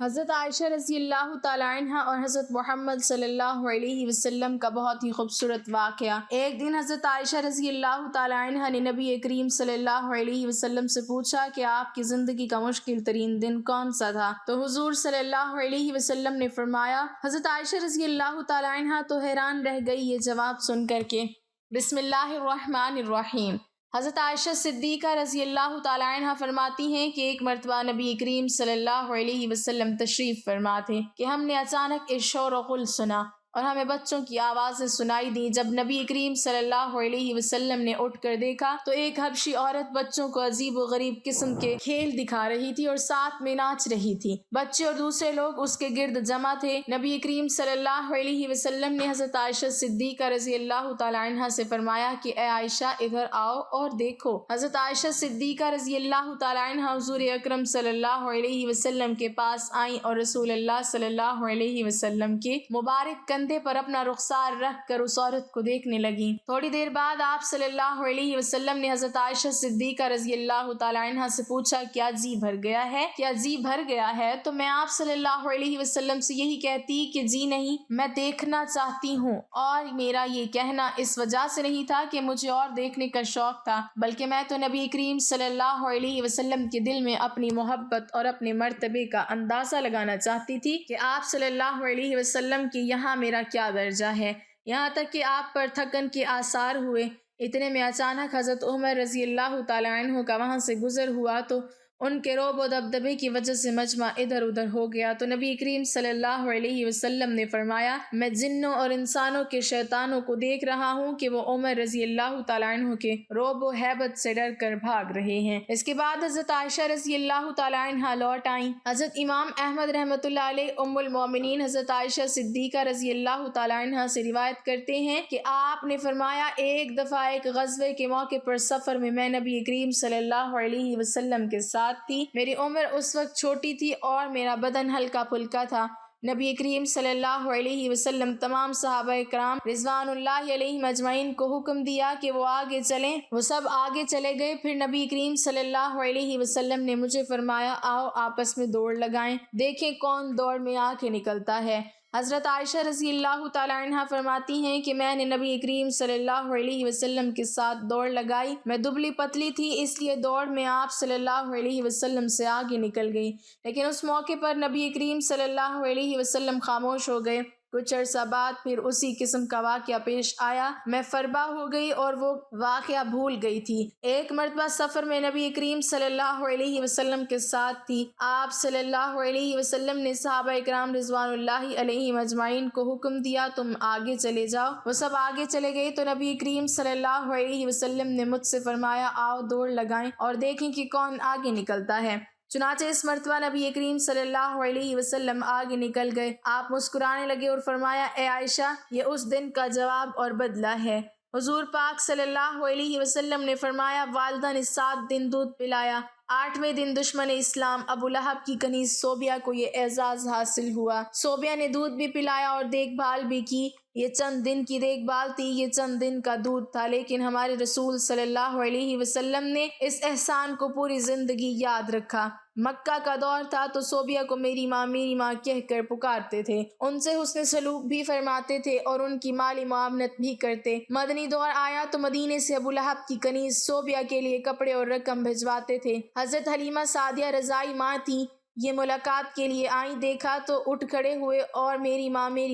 حضرت عائشہ رضی اللہ تعالیٰ عنہ اور حضرت محمد صلی اللہ علیہ وسلم کا بہت ہی خوبصورت واقعہ۔ ایک دن حضرت عائشہ رضی اللہ تعالیٰ عنہ نے نبی کریم صلی اللہ علیہ وسلم سے پوچھا کہ آپ کی زندگی کا مشکل ترین دن کون سا تھا؟ تو حضور صلی اللہ علیہ وسلم نے فرمایا، حضرت عائشہ رضی اللہ تعالیٰ عنہ تو حیران رہ گئی یہ جواب سن کر کے۔ بسم اللہ الرحمن الرحیم۔ حضرت عائشہ صدیقہ رضی اللہ تعالیٰ عنہ فرماتی ہیں کہ ایک مرتبہ نبی کریم صلی اللہ علیہ وسلم تشریف فرما تھے کہ ہم نے اچانک ایک شور و غل سنا اور ہمیں بچوں کی آوازیں سنائی دیں۔ جب نبی کریم صلی اللہ علیہ وسلم نے اٹھ کر دیکھا تو ایک حبشی عورت بچوں کو عجیب و غریب قسم کے کھیل دکھا رہی تھی اور ساتھ میں ناچ رہی تھی۔ بچے اور دوسرے لوگ اس کے گرد جمع تھے۔ نبی کریم صلی اللہ علیہ وسلم نے حضرت عائشہ صدیقہ رضی اللہ تعالیٰ عنہ سے فرمایا کہ اے عائشہ ادھر آؤ اور دیکھو۔ حضرت عائشہ صدیقہ رضی اللہ تعالیٰ عنہ حضور اکرم صلی اللہ علیہ وسلم کے پاس آئیں اور رسول اللہ صلی اللہ علیہ وسلم کے مبارک کندھے پر اپنا رخسار رکھ کر اس عورت کو دیکھنے لگیں۔ تھوڑی دیر بعد آپ صلی اللہ علیہ وسلم نے حضرت عائشہ صدیقہ رضی اللہ تعالیٰ عنہ سے پوچھا، کیا جی بھر گیا ہے؟ کیا جی بھر گیا ہے؟ تو میں آپ صلی اللہ علیہ وسلم سے یہی کہتی کہ جی نہیں، میں دیکھنا چاہتی ہوں، اور میرا یہ کہنا اس وجہ سے نہیں تھا کہ مجھے اور دیکھنے کا شوق تھا، بلکہ میں تو نبی کریم صلی اللہ علیہ وسلم کے دل میں اپنی محبت اور اپنے مرتبے کا اندازہ لگانا چاہتی تھی کہ آپ صلی اللہ علیہ وسلم کے یہاں میرا کیا درجہ ہے، یہاں تک کہ آپ پر تھکن کے آثار ہوئے۔ اتنے میں اچانک حضرت عمر رضی اللہ تعالیٰ عنہ کا وہاں سے گزر ہوا تو ان کے رعب و دبدبے کی وجہ سے مجمع ادھر ادھر ہو گیا۔ تو نبی کریم صلی اللہ علیہ وسلم نے فرمایا، میں جنوں اور انسانوں کے شیطانوں کو دیکھ رہا ہوں کہ وہ عمر رضی اللہ تعالیٰ عنہ کے رعب و ہیبت سے ڈر کر بھاگ رہے ہیں۔ اس کے بعد حضرت عائشہ رضی اللہ تعالیٰ عنہ لوٹ آئیں۔ حضرت امام احمد رحمۃ اللہ علیہ ام المومنین حضرت عائشہ صدیقہ رضی اللہ تعالیٰ عنہ سے روایت کرتے ہیں کہ آپ نے فرمایا، ایک دفعہ ایک غزوے کے موقع پر سفر میں نبی کریم صلی اللہ علیہ وسلم کے ساتھ تھی۔ میری عمر اس وقت چھوٹی تھی اور میرا بدن ہلکا پھلکا تھا۔ نبی کریم صلی اللہ علیہ وسلم تمام صحابہ کرام رضوان اللہ علیہم اجمعین کو حکم دیا کہ وہ آگے چلیں۔ وہ سب آگے چلے گئے۔ پھر نبی کریم صلی اللہ علیہ وسلم نے مجھے فرمایا، آؤ آپس میں دوڑ لگائیں، دیکھیں کون دوڑ میں آگے نکلتا ہے۔ حضرت عائشہ رضی اللہ تعالیٰ عنہ فرماتی ہیں کہ میں نے نبی کریم صلی اللہ علیہ وسلم کے ساتھ دوڑ لگائی۔ میں دبلی پتلی تھی، اس لیے دوڑ میں آپ صلی اللہ علیہ وسلم سے آگے نکل گئی، لیکن اس موقع پر نبی کریم صلی اللہ علیہ وسلم خاموش ہو گئے۔ کچھ عرصہ بعد پھر اسی قسم کا واقعہ پیش آیا۔ میں فربا ہو گئی اور وہ واقعہ بھول گئی تھی۔ ایک مرتبہ سفر میں نبی کریم صلی اللہ علیہ وسلم کے ساتھ تھی۔ آپ صلی اللہ علیہ وسلم نے صحابہ کرام رضوان اللہ علیہم اجمعین کو حکم دیا، تم آگے چلے جاؤ۔ وہ سب آگے چلے گئے تو نبی کریم صلی اللہ علیہ وسلم نے مجھ سے فرمایا، آؤ دوڑ لگائیں اور دیکھیں کہ کون آگے نکلتا ہے۔ چنانچہ اس مرتبہ نبی کریم صلی اللہ علیہ وسلم آگے نکل گئے۔ آپ مسکرانے لگے اور فرمایا، اے عائشہ، یہ اس دن کا جواب اور بدلہ ہے۔ حضور پاک صلی اللہ علیہ وسلم نے فرمایا، والدہ نے 7 دن دودھ پلایا، 8ویں دن دشمن اسلام ابو لہب کی کنیز صوبیہ کو یہ اعزاز حاصل ہوا۔ صوبیہ نے دودھ بھی پلایا اور دیکھ بھال بھی کی۔ یہ چند دن کی دیکھ بھال تھی، یہ چند دن کا دودھ تھا، لیکن ہمارے رسول صلی اللہ علیہ وسلم نے اس احسان کو پوری زندگی یاد رکھا۔ مکہ کا دور تھا تو صوبیہ کو میری ماں کہہ کر پکارتے تھے، ان سے حسن سلوک بھی فرماتے تھے اور ان کی مالی معاونت بھی کرتے۔ مدنی دور آیا تو مدینے سے ابو لہب کی کنیز صوبیہ کے لیے کپڑے اور رقم بھجواتے تھے۔ حضرت حلیمہ سعدیہ رضائی ماں تھیں، یہ ملاقات کے لیے آئیں، دیکھا تو اٹھ کھڑے ہوئے اور میری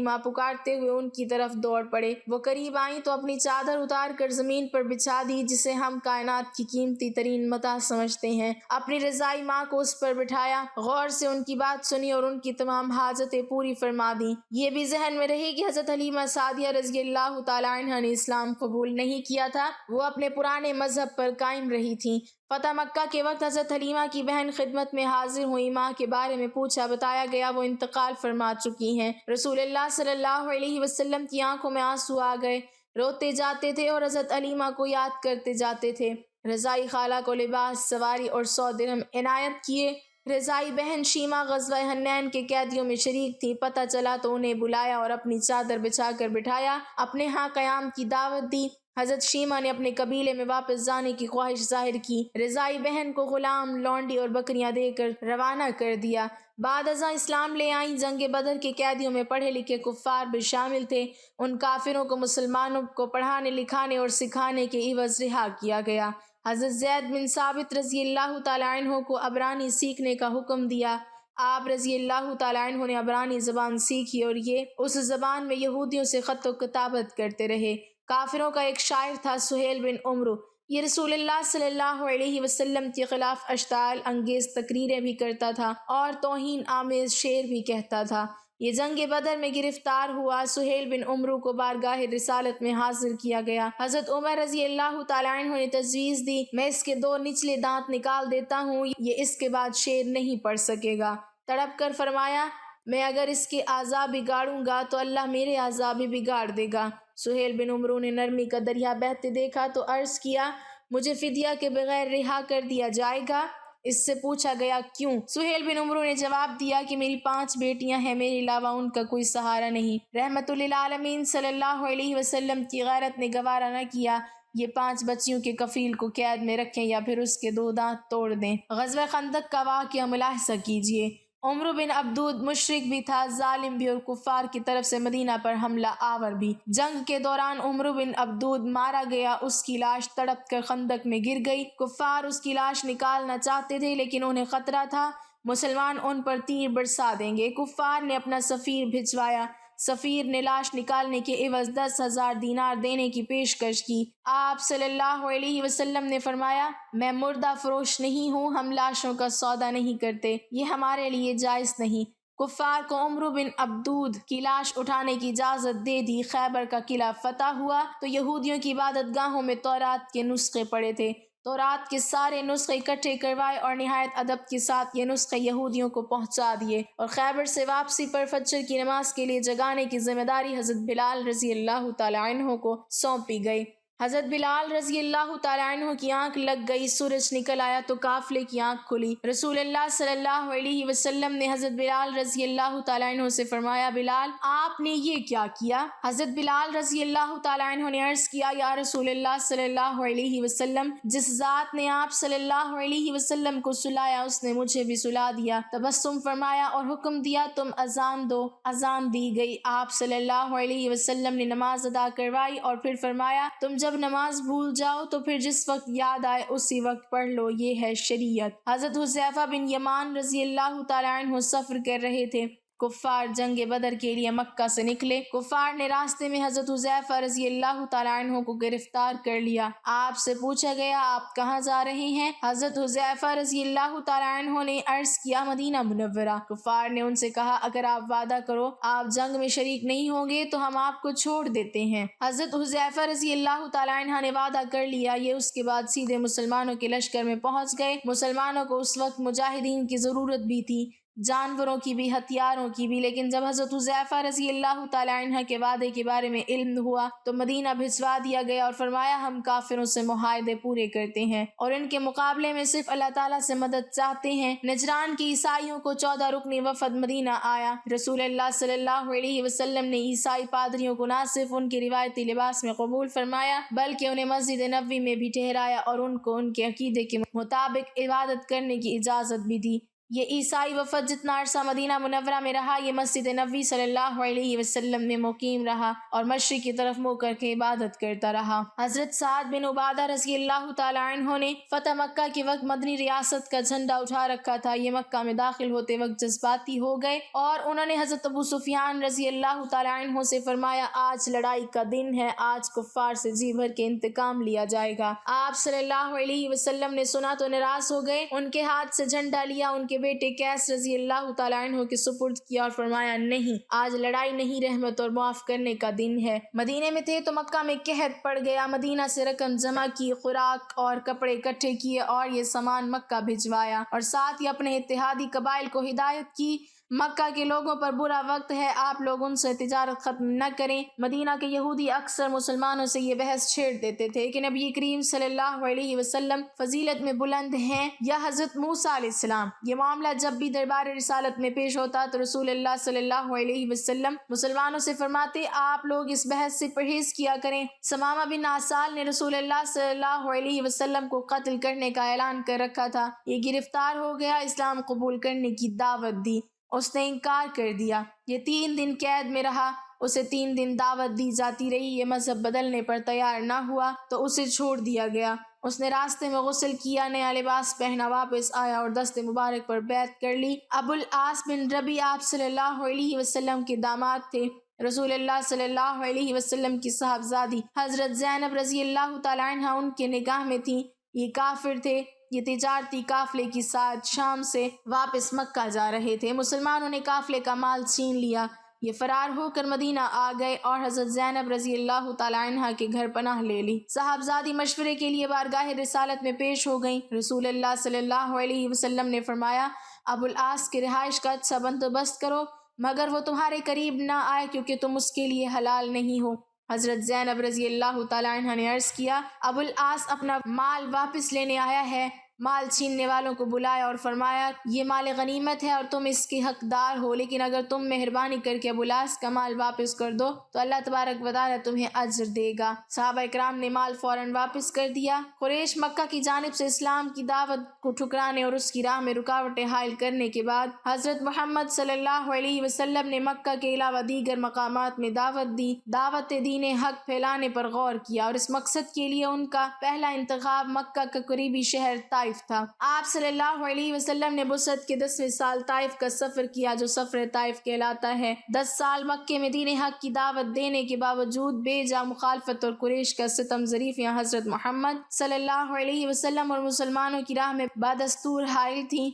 ماں پکارتے ہوئے ان کی طرف دوڑ پڑے۔ وہ قریب آئیں تو اپنی چادر اتار کر زمین پر بچھا دی، جسے ہم کائنات کی قیمتی ترین متاع سمجھتے ہیں۔ اپنی رضائی ماں کو اس پر بٹھایا، غور سے ان کی بات سنی اور ان کی تمام حاجتیں پوری فرما دیں۔ یہ بھی ذہن میں رہی کہ حضرت حلیمہ سعدیہ رضی اللہ تعالیٰ عنہ نے اسلام قبول نہیں کیا تھا، وہ اپنے پرانے مذہب پر قائم رہی تھیں۔ فتح مکہ کے وقت حضرت حلیمہ کی بہن خدمت میں حاضر ہوئی، ماں کے بارے میں پوچھا، بتایا گیا وہ انتقال فرما چکی ہیں۔ رسول اللہ صلی اللہ علیہ وسلم کی آنکھوں میں آنسو آ گئے، روتے جاتے تھے اور حضرت حلیمہ کو یاد کرتے جاتے تھے۔ رضائی خالہ کو لباس، سواری اور 100 درہم عنایت کیے۔ رضائی بہن شیمہ غزوہ حنین کے قیدیوں میں شریک تھی۔ پتہ چلا تو انہیں بلایا اور اپنی چادر بچھا کر بٹھایا، اپنے ہاں قیام کی دعوت دی۔ حضرت شیمہ نے اپنے قبیلے میں واپس جانے کی خواہش ظاہر کی۔ رضائی بہن کو غلام، لونڈی اور بکریاں دے کر روانہ کر دیا۔ بعد ازاں اسلام لے آئیں۔ جنگ بدر کے قیدیوں میں پڑھے لکھے کفار بھی شامل تھے۔ ان کافروں کو مسلمانوں کو پڑھانے لکھانے اور سکھانے کے عوض رہا کیا گیا۔ حضرت زید بن ثابت رضی اللہ تعالیٰ عنہ کو عبرانی سیکھنے کا حکم دیا۔ آپ رضی اللہ تعالیٰ عنہ نے عبرانی زبان سیکھی اور یہ اس زبان میں یہودیوں سے خط و کتابت کرتے رہے۔ کافروں کا ایک شاعر تھا سہیل بن عمرو، یہ رسول اللہ صلی اللہ علیہ وسلم کے خلاف اشتعال انگیز تقریریں بھی کرتا تھا اور توہین آمیز شعر بھی کہتا تھا۔ یہ جنگ بدر میں گرفتار ہوا۔ سہیل بن عمرو کو بارگاہ رسالت میں حاضر کیا گیا۔ حضرت عمر رضی اللہ تعالیٰ عنہ نے تجویز دی، میں اس کے 2 نچلے دانت نکال دیتا ہوں، یہ اس کے بعد شعر نہیں پڑھ سکے گا۔ تڑپ کر فرمایا، میں اگر اس کے اعضاء بگاڑوں گا تو اللہ میرے اعضاء بھی بگاڑ دے گا۔ سہیل بن عمرو نے نرمی کا دریا بہتے دیکھا تو عرض کیا، مجھے فدیہ کے بغیر رہا کر دیا جائے گا؟ اس سے پوچھا گیا کیوں؟ سہیل بن عمرو نے جواب دیا کہ میری 5 بیٹیاں ہیں، میرے علاوہ ان کا کوئی سہارا نہیں۔ رحمت للعالمین صلی اللہ علیہ وسلم کی غیرت نے گوارا نہ کیا یہ 5 بچیوں کے کفیل کو قید میں رکھیں یا پھر اس کے 2 دانت توڑ دیں۔ غزوہ خندق کا واقعہ ملاحظہ کیجیے۔ عمرو بن عبدود مشرک بھی تھا، ظالم بھی اور کفار کی طرف سے مدینہ پر حملہ آور بھی۔ جنگ کے دوران عمرو بن عبدود مارا گیا، اس کی لاش تڑپ کر خندق میں گر گئی۔ کفار اس کی لاش نکالنا چاہتے تھے لیکن انہیں خطرہ تھا مسلمان ان پر تیر برسا دیں گے۔ کفار نے اپنا سفیر بھجوایا۔ سفیر نے لاش نکالنے کے عوض 10,000 دینار دینے کی پیشکش کی۔ آپ صلی اللہ علیہ وسلم نے فرمایا، میں مردہ فروش نہیں ہوں، ہم لاشوں کا سودا نہیں کرتے، یہ ہمارے لیے جائز نہیں۔ کفار کو عمرو بن عبدود کی لاش اٹھانے کی اجازت دے دی۔ خیبر کا قلعہ فتح ہوا تو یہودیوں کی عبادت گاہوں میں تورات کے نسخے پڑے تھے۔ تورات کے سارے نسخے اکٹھے کروائے اور نہایت ادب کے ساتھ یہ نسخے یہودیوں کو پہنچا دیے، اور خیبر سے واپسی پر فجر کی نماز کے لیے جگانے کی ذمہ داری حضرت بلال رضی اللہ تعالیٰ عنہ کو سونپی گئی۔ حضرت بلال رضی اللہ تعالیٰ عنہ کی آنکھ لگ گئی، سورج نکل آیا تو قافلے کی آنکھ کھلی۔ رسول اللہ صلی اللہ علیہ وسلم نے حضرت بلال رضی اللہ تعالیٰ عنہ سے فرمایا، بلال آپ نے یہ کیا کیا؟ حضرت بلال رضی اللہ تعالیٰ عنہ نے عرض کیا، یا رسول اللہ صلی اللہ علیہ وسلم، جس ذات نے آپ صلی اللہ علیہ وسلم کو سلایا اس نے مجھے بھی سلا دیا۔ تبسم فرمایا اور حکم دیا، تم اذان دو۔ اذان دی گئی۔ آپ صلی اللہ علیہ وسلم نے نماز ادا کروائی اور پھر فرمایا، تم جب نماز بھول جاؤ تو پھر جس وقت یاد آئے اسی وقت پڑھ لو، یہ ہے شریعت۔ حضرت حذیفہ بن یمان رضی اللہ تعالیٰ عنہ سفر کر رہے تھے۔ کفار جنگ بدر کے لیے مکہ سے نکلے۔ کفار نے راستے میں حضرت حذیفہ رضی اللہ تعالیٰ عنہ کو گرفتار کر لیا۔ آپ سے پوچھا گیا، آپ کہاں جا رہے ہیں؟ حضرت حذیفہ رضی اللہ تعالیٰ عنہ نے عرض کیا، مدینہ منورہ۔ کفار نے ان سے کہا، اگر آپ وعدہ کرو آپ جنگ میں شریک نہیں ہوں گے تو ہم آپ کو چھوڑ دیتے ہیں۔ حضرت حذیفہ رضی اللہ تعالیٰ عنہ نے وعدہ کر لیا۔ یہ اس کے بعد سیدھے مسلمانوں کے لشکر میں پہنچ گئے۔ مسلمانوں کو اس وقت مجاہدین کی ضرورت بھی تھی، جانوروں کی بھی، ہتھیاروں کی بھی، لیکن جب حضرت حذیفہ رضی اللہ تعالیٰ عنہ کے وعدے کے بارے میں علم ہوا تو مدینہ بھجوا دیا گیا اور فرمایا، ہم کافروں سے معاہدے پورے کرتے ہیں اور ان کے مقابلے میں صرف اللہ تعالیٰ سے مدد چاہتے ہیں۔ نجران کی عیسائیوں کو 14 رکنی وفد مدینہ آیا۔ رسول اللہ صلی اللہ علیہ وسلم نے عیسائی پادریوں کو نہ صرف ان کے روایتی لباس میں قبول فرمایا بلکہ انہیں مسجد نبوی میں بھی ٹھہرایا اور ان کو ان کے عقیدے کے مطابق عبادت کرنے کی اجازت بھی دی۔ یہ عیسائی وفد جتنا عرصہ مدینہ منورہ میں رہا، یہ مسجد نبوی صلی اللہ علیہ وسلم میں مقیم رہا اور مشرق کی طرف منہ کر کے عبادت کرتا رہا۔ حضرت سعد بن عبادہ رضی اللہ تعالیٰ عنہ نے فتح مکہ کے وقت مدنی ریاست کا جھنڈا اٹھا رکھا تھا۔ یہ مکہ میں داخل ہوتے وقت جذباتی ہو گئے اور انہوں نے حضرت ابو سفیان رضی اللہ تعالیٰ عنہ سے فرمایا، آج لڑائی کا دن ہے، آج کفار سے جی بھر کے انتقام لیا جائے گا۔ آپ صلی اللہ علیہ وسلم نے سنا تو ناراض ہو گئے، ان کے ہاتھ سے جھنڈا لیا، ان کے بیٹے قیس رضی اللہ تعالیٰ عنہ کے سپرد کیا اور فرمایا، نہیں، آج لڑائی نہیں، رحمت اور معاف کرنے کا دن ہے۔ مدینے میں تھے تو مکہ میں قحط پڑ گیا۔ مدینہ سے رقم جمع کی، خوراک اور کپڑے اکٹھے کیے اور یہ سامان مکہ بھجوایا اور ساتھ ہی اپنے اتحادی قبائل کو ہدایت کی، مکہ کے لوگوں پر برا وقت ہے، آپ لوگ ان سے تجارت ختم نہ کریں۔ مدینہ کے یہودی اکثر مسلمانوں سے یہ بحث چھیڑ دیتے تھے کہ نبی کریم صلی اللہ علیہ وسلم فضیلت میں بلند ہیں یا حضرت موسیٰ علیہ السلام۔ یہ معاملہ جب بھی دربار رسالت میں پیش ہوتا تو رسول اللہ صلی اللہ علیہ وسلم مسلمانوں سے فرماتے آپ لوگ اس بحث سے پرہیز کیا کریں۔ ثمامہ بن عسال نے رسول اللہ صلی اللہ علیہ وسلم کو قتل کرنے کا اعلان کر رکھا تھا۔ یہ گرفتار ہو گیا، اسلام قبول کرنے کی دعوت دی، اس نے انکار کر دیا۔ یہ 3 دن قید میں رہا، اسے 3 دن دعوت دی جاتی رہی، یہ مذہب بدلنے پر تیار نہ ہوا تو اسے چھوڑ دیا گیا۔ اس نے راستے میں غسل کیا، نیا لباس پہنا، واپس آیا اور دست مبارک پر بیعت کر لی۔ ابو العاص بن ربی آپ صلی اللہ علیہ وسلم کے داماد تھے۔ رسول اللہ صلی اللہ علیہ وسلم کی صاحبزادی حضرت زینب رضی اللہ تعالیٰ عنہ ان کے نگاہ میں تھیں۔ یہ کافر تھے، یہ تجارتی قافلے کے ساتھ شام سے واپس مکہ جا رہے تھے۔ مسلمانوں نے قافلے کا مال چھین لیا، یہ فرار ہو کر مدینہ آ گئے اور حضرت زینب رضی اللہ تعالیٰ عنہ کے گھر پناہ لے لی۔ صاحبزادی مشورے کے لیے بارگاہ رسالت میں پیش ہو گئیں۔ رسول اللہ صلی اللہ علیہ وسلم نے فرمایا ابو العاص کی رہائش کا اچھا بندوبست کرو، مگر وہ تمہارے قریب نہ آئے کیونکہ تم اس کے لیے حلال نہیں ہو۔ حضرت زینب رضی اللہ تعالیٰ عنہ نے عرض کیا ابو العاص اپنا مال واپس لینے آیا ہے۔ مال چھیننے والوں کو بلایا اور فرمایا یہ مال غنیمت ہے اور تم اس کے حقدار ہو، لیکن اگر تم مہربانی کر کے ابو العاص کا مال واپس کر دو تو اللہ تبارک و تعالیٰ تمہیں اجر دے گا۔ صحابہ اکرام نے مال فوراً واپس کر دیا۔ قریش مکہ کی جانب سے اسلام کی دعوت کو ٹھکرانے اور اس کی راہ میں رکاوٹیں حائل کرنے کے بعد حضرت محمد صلی اللہ علیہ وسلم نے مکہ کے علاوہ دیگر مقامات میں دعوت دی، دعوت دین حق پھیلانے پر غور کیا، اور اس مقصد کے لیے ان کا پہلا انتخاب مکہ کا قریبی شہر طائف تھا۔ آپ صلی اللہ علیہ وسلم نے بعثت کے 10ویں سال طائف کا سفر کیا جو سفر طائف کہلاتا ہے۔ 10 سال مکے میں دین حق کی دعوت دینے کے باوجود بے جا مخالفت اور قریش کا ستم ظریفیاں حضرت محمد صلی اللہ علیہ وسلم اور مسلمانوں کی راہ میں بدستور حائل تھیں۔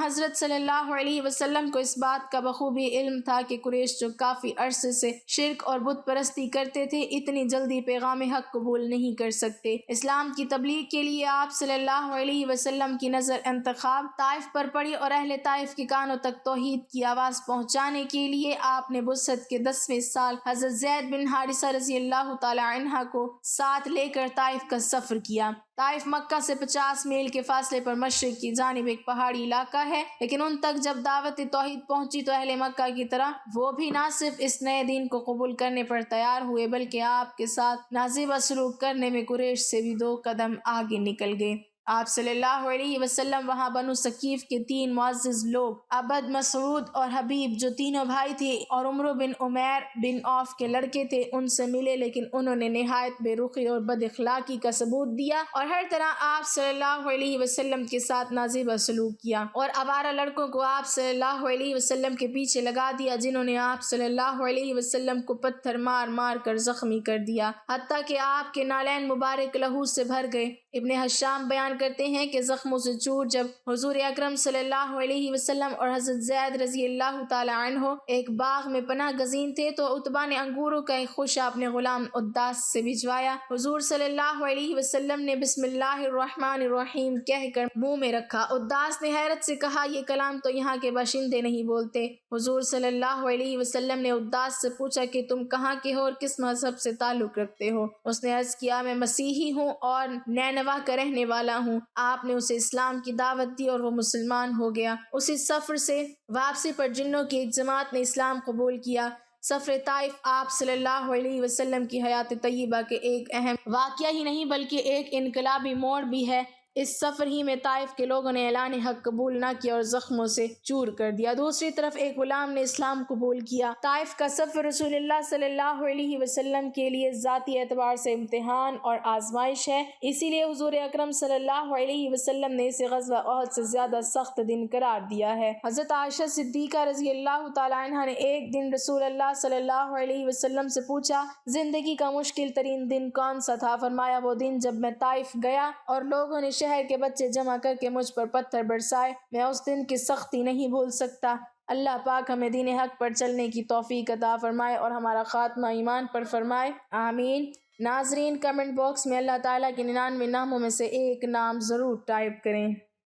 حضرت صلی اللہ علیہ وسلم کو اس بات کا بخوبی علم تھا کہ قریش جو کافی عرصے سے شرک اور بت پرستی کرتے تھے اتنی جلدی پیغام حق قبول نہیں کر سکتے۔ اسلام کی تبلیغ کے لیے آپ صلی اللہ علیہ وسلم کی نظر انتخاب طائف پر پڑی اور اہل طائف کے کانوں تک توحید کی آواز پہنچانے کے لیے آپ نے بعثت کے 10ویں سال حضرت زید بن حارثہ رضی اللہ تعالی عنہ کو ساتھ لے کر طائف کا سفر کیا۔ طائف مکہ سے 50 میل کے فاصلے پر مشرق کی جانب ایک پہاڑی علاقہ ہے، لیکن ان تک جب دعوت توحید پہنچی تو اہل مکہ کی طرح وہ بھی نہ صرف اس نئے دین کو قبول کرنے پر تیار ہوئے بلکہ آپ کے ساتھ نازیبہ سلوک کرنے میں قریش سے بھی 2 قدم آگے نکل گئے۔ آپ صلی اللہ علیہ وسلم وہاں بنو ثقیف کے 3 معزز لوگ عبد، مسعود اور حبیب جو تینوں بھائی تھے اور عمرو بن عمیر بن عوف کے لڑکے تھے ان سے ملے، لیکن انہوں نے نہایت بے رخی اور بد اخلاقی کا ثبوت دیا اور ہر طرح آپ صلی اللہ علیہ وسلم کے ساتھ نازیبہ سلوک کیا، اور آوارہ لڑکوں کو آپ صلی اللہ علیہ وسلم کے پیچھے لگا دیا جنہوں نے آپ صلی اللہ علیہ وسلم کو پتھر مار مار کر زخمی کر دیا، حتیٰ کہ آپ کے نالین مبارک لہو سے بھر گئے۔ ابن حشام بیان کرتے ہیں کہ زخموں سے چور جب حضور اکرم صلی اللہ علیہ وسلم اور حضرت زید رضی اللہ تعالی عنہ ایک باغ میں پناہ گزین تھے تو عتبہ نے انگوروں کا ایک خوشہ اپنے غلام اداس سے بھجوایا۔ حضور صلی اللہ علیہ وسلم نے بسم اللہ الرحمن الرحیم کہہ کر منہ میں رکھا۔ اداس نے حیرت سے کہا یہ کلام تو یہاں کے باشندے نہیں بولتے۔ حضور صلی اللہ علیہ وسلم نے اداس سے پوچھا کہ تم کہاں کے ہو اور کس مذہب سے تعلق رکھتے ہو؟ اس نے عرض کیا میں مسیحی ہوں اور نینوا کا رہنے والا ہوں۔ آپ نے اسے اسلام کی دعوت دی اور وہ مسلمان ہو گیا۔ اسی سفر سے واپسی پر جنوں کی ایک جماعت نے اسلام قبول کیا۔ سفر طائف آپ صلی اللہ علیہ وسلم کی حیات طیبہ کے ایک اہم واقعہ ہی نہیں بلکہ ایک انقلابی موڑ بھی ہے۔ اس سفر ہی میں طائف کے لوگوں نے اعلان حق قبول نہ کیا اور زخموں سے چور کر دیا۔ دوسری طرف ایک غلام نے اسلام قبول کیا۔ طائف کا سفر رسول اللہ صلی اللہ علیہ وسلم کے لیے ذاتی اعتبار سے امتحان اور آزمائش ہے، اسی لیے حضور اکرم صلی اللہ علیہ وسلم نے اسے غزوہ احد سے زیادہ سخت دن قرار دیا ہے۔ حضرت عائشہ صدیقہ رضی اللہ تعالی عنہ نے ایک دن رسول اللہ صلی اللہ علیہ وسلم سے پوچھا زندگی کا مشکل ترین دن کون سا تھا؟ فرمایا وہ دن جب میں طائف گیا اور لوگوں نے شہر کے بچے جمع کر کے مجھ پر پتھر برسائے، میں اس دن کی سختی نہیں بھول سکتا۔ اللہ پاک ہمیں دین حق پر چلنے کی توفیق عطا فرمائے اور ہمارا خاتمہ ایمان پر فرمائے، آمین۔ ناظرین کمنٹ باکس میں اللہ تعالیٰ کے 99 ناموں میں سے ایک نام ضرور ٹائپ کریں۔